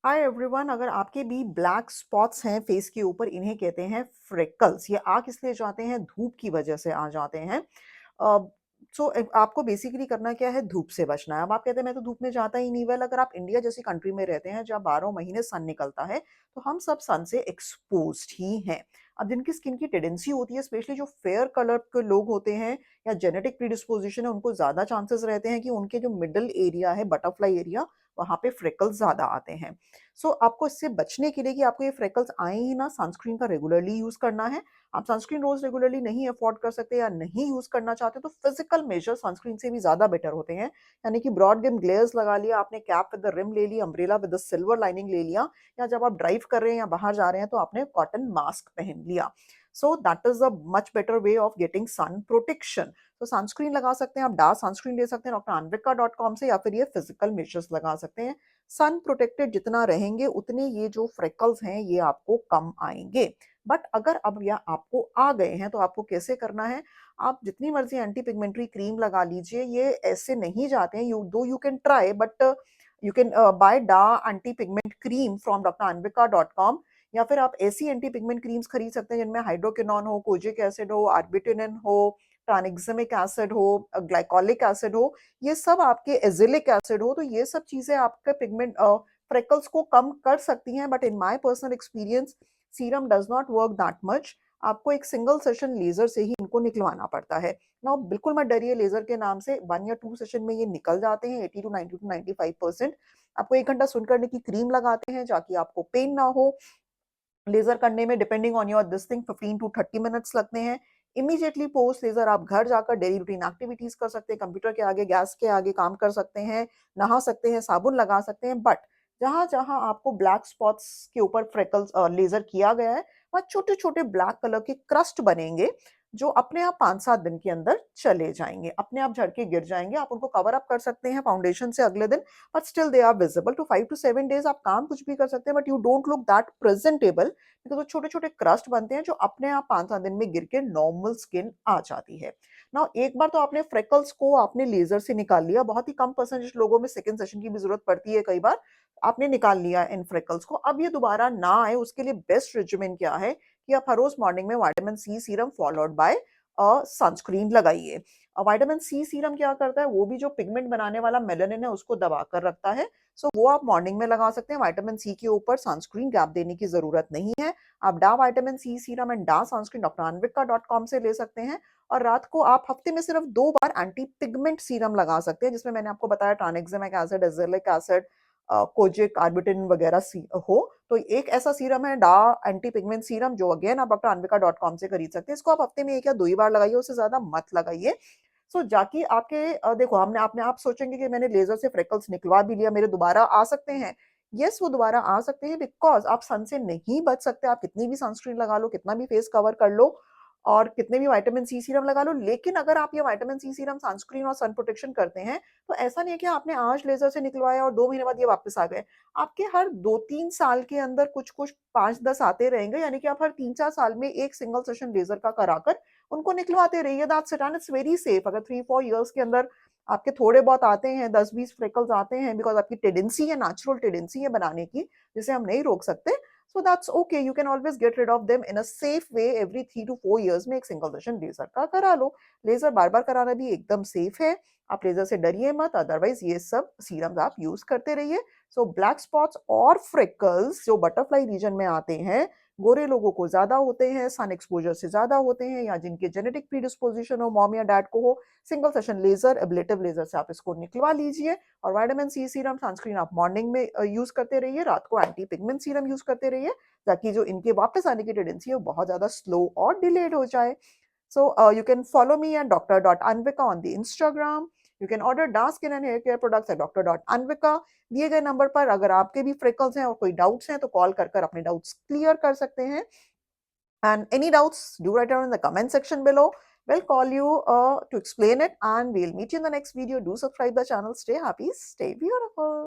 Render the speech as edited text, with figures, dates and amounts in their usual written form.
Hi everyone. अगर आपके भी ब्लैक स्पॉट्स हैं फेस के ऊपर, इन्हें कहते हैं फ्रेकल्स। ये आ किस लिए जाते हैं? धूप की वजह से आ जाते हैं। सो आपको बेसिकली करना क्या है? धूप से बचना है। अब आप कहते हैं मैं तो धूप में जाता ही नहीं। वेल, अगर आप इंडिया जैसी कंट्री में रहते हैं जहाँ 12 महीने सन निकलता है, तो हम सब सन से एक्सपोज्ड ही हैं। अब जिनकी स्किन की टेंडेंसी होती है, स्पेशली जो फेयर कलर के लोग होते हैं या जेनेटिक प्रीडिस्पोजिशन है, उनको ज़्यादा चांसेस रहते हैं कि उनके जो मिडल एरिया है, बटरफ्लाई एरिया, वहाँ पे फ्रेकल्स ज़्यादा आते हैं। सो आपको इससे बचने के लिए कि आपको ये फ्रेकल्स आए ही ना, सनस्क्रीन का रेगुलरली यूज़ करना है। आप सनस्क्रीन रोज़ रेगुलरली नहीं अफोर्ड कर सकते या नहीं यूज़ करना चाहते, तो फिजिकल मेजर सनस्क्रीन से भी ज़्यादा बेटर होते हैं। यानी कि ब्रॉड गेम ग्लेयर्स लगा लिया आपने, कैप विद द रिम ले ली, umbrella with the silver lining ले लिया, या जब आप ड्राइव कर रहे हैं या बाहर जा रहे हैं तो आपने कॉटन मास्क पहन लिया। So that is a much better way of getting sun protection. तो सनस्क्रीन लगा सकते हैं आप, डार्क सनस्क्रीन ले सकते हैं drAnvika.com से, या फिर ये फिजिकल मेजर्स लगा सकते हैं। सन प्रोटेक्टेड जितना रहेंगे उतने ये जो फ्रेकल्स हैं ये आपको कम आएंगे। बट अगर अब या आपको आ गए हैं तो आपको कैसे करना है? आप जितनी मर्जी एंटी पिगमेंटरी क्रीम लगा लीजिए, ये ऐसे नहीं जाते हैं। You can try, but you can buy Dr anti pigment cream from drAnvika.com, या फिर आप ऐसी एंटी पिगमेंट क्रीम्स खरीद सकते हैं जिनमें हाइड्रोकिनोन हो, कोजिक एसिड हो, आर्बिटिनिन हो, ट्रानिक्सिमिक एसिड हो, ग्लाइकोलिक एसिड हो, ये सब आपके एजिलिक एसिड हो। तो ये सब चीजें आपके पिगमेंट फ्रेकल्स को कम कर सकती हैं। But in my personal experience serum does not work that much. आपको एक सिंगल सेशन लेजर से ही इनको निकलवाना पड़ता है ना। बिल्कुल मत डरिए लेजर के नाम से, 1 या 2 सेशन में ये निकल जाते हैं 80 to 90 to 95%। आपको 1 घंटा सुन करने की क्रीम लगाते हैं ताकि आपको पेन ना हो। लेजर करने में depending on your this thing 15 to 30 minutes लगते हैं। इमीडिएटली पोस्ट लेजर आप घर जाकर डेली रूटीन एक्टिविटीज कर सकते हैं, कंप्यूटर के आगे, गैस के आगे काम कर सकते हैं, नहा सकते हैं, साबुन लगा सकते हैं। बट जहां जहां आपको ब्लैक स्पॉट्स के ऊपर फ्रेकल्स लेजर किया गया है, वहाँ छोटे छोटे ब्लैक कलर के क्रस्ट बनेंगे जो अपने आप 5-7 दिन के अंदर चले जाएंगे, अपने आप झड़ के गिर जाएंगे। आप उनको कवर अप कर सकते हैं फाउंडेशन से अगले दिन, but still they are visible. To 5 to 7 days आप काम कुछ भी कर सकते हैं, but you don't look that presentable, because वो छोटे छोटे क्रस्ट बनते हैं जो अपने आप 5-7 दिन में गिर के नॉर्मल स्किन आ जाती है ना। एक बार तो आपने फ्रेकल्स को आपने लेजर से निकाल लिया, बहुत ही कम परसेंटेज लोगों में सेकंड सेशन की भी जरूरत पड़ती है कई बार। आपने निकाल लिया इन फ्रेकल्स को, अब ये दोबारा ना आए उसके लिए बेस्ट रेजिमेंट क्या है कि आप हर रोज मॉर्निंग में vitamin C serum followed by sunscreen लगाइए। विटामिन सी सीरम क्या करता है? वो भी जो पिगमेंट बनाने वाला मेलानिन है उसको दबा कर रखता है। सो वो आप मॉर्निंग में लगा सकते हैं। विटामिन सी के ऊपर सनस्क्रीन गैप देने की जरूरत नहीं है। आप डा विटामिन सी सीरम एंड डा सनस्क्रीन drAnvika.com से ले सकते हैं। और रात को आप हफ्ते में सिर्फ 2 बार एंटी पिगमेंट सीरम लगा सकते हैं, जिसमें मैंने आपको बताया tranexamic acid, azelaic acid, kojic, arbutin वगैरह हो। तो एक ऐसा सीरम है डा एंटी पिगमेंट सीरम, जो अगेन आप drAnvika.com से खरीद सकते हैं। इसको आप हफ्ते में 1 या 2 ही बार लगाइए, उससे ज्यादा मत लगाइए। सो जाकि आपके देखो, हमने आपने आप सोचेंगे कि मैंने लेजर से फ्रेकल्स निकलवा भी लिया, मेरे दोबारा आ सकते हैं। यस, वो दोबारा आ सकते हैं, बिकॉज आप सन से नहीं बच सकते। आप कितनी भी सनस्क्रीन लगा लो, कितना भी फेस कवर कर लो, और कितने भी विटामिन सी सीरम लगा लो, लेकिन अगर आप ये विटामिन सी सीरम, सनस्क्रीन और सन प्रोटेक्शन करते हैं, तो ऐसा नहीं है कि आपने आज लेजर से निकलवाया और 2 महीने बाद ये वापस आ गए। आपके हर 2-3 साल के अंदर कुछ कुछ 5-10 आते रहेंगे, यानी कि आप हर 3-4 साल में एक सिंगल सेशन लेजर का कराकर उनको निकलवाते रहिए। That's it, and it's very safe. अगर 3-4 ईयर्स के अंदर आपके थोड़े बहुत आते हैं, 10-20 फ्रेकल्स आते हैं, बिकॉज आपकी टेंडेंसी है, नेचुरल टेंडेंसी है बनाने की, जिसे हम नहीं रोक सकते। So that's okay, you can always get rid of them in a safe way. Every 3 to 4 years में एक सिंगल सेशन लेजर का करा लो। लेजर बार बार कराना भी एकदम सेफ है। आप लेजर से डरिए मत, अदरवाइज ये सब सीरम्स आप यूज करते रहिए। सो ब्लैक स्पॉट्स और फ्रिकल्स जो बटरफ्लाई रीजन में आते हैं, गोरे लोगों को ज्यादा होते हैं, सन एक्सपोजर से ज्यादा होते हैं, या जिनके जेनेटिक प्रीडिस्पोजिशन हो, मॉम या डैड को हो, single session laser, ablative laser से आप इसको निकलवा लीजिए। और विटामिन सी सीरम, सनस्क्रीन आप मॉर्निंग में यूज करते रहिए, रात को एंटी पिगमेंट सीरम यूज करते रहिए, ताकि जो इनके वापस आने की टेंडेंसी है वो बहुत ज्यादा स्लो और डिलेड हो जाए। So you can follow me at dr.anvika on the Instagram. You can order Dark Skin and Hair Care products at dr.anvika। दिए गए नंबर पर अगर आपके भी फ्रिकल्स हैं और कोई डाउट्स हैं तो कॉल कर कर अपने डाउट्स क्लियर कर सकते हैं। And any doubts, do write down in the comment section below. We'll call you to explain it, and we'll meet you in the next video. Do subscribe the channel. Stay happy, stay beautiful.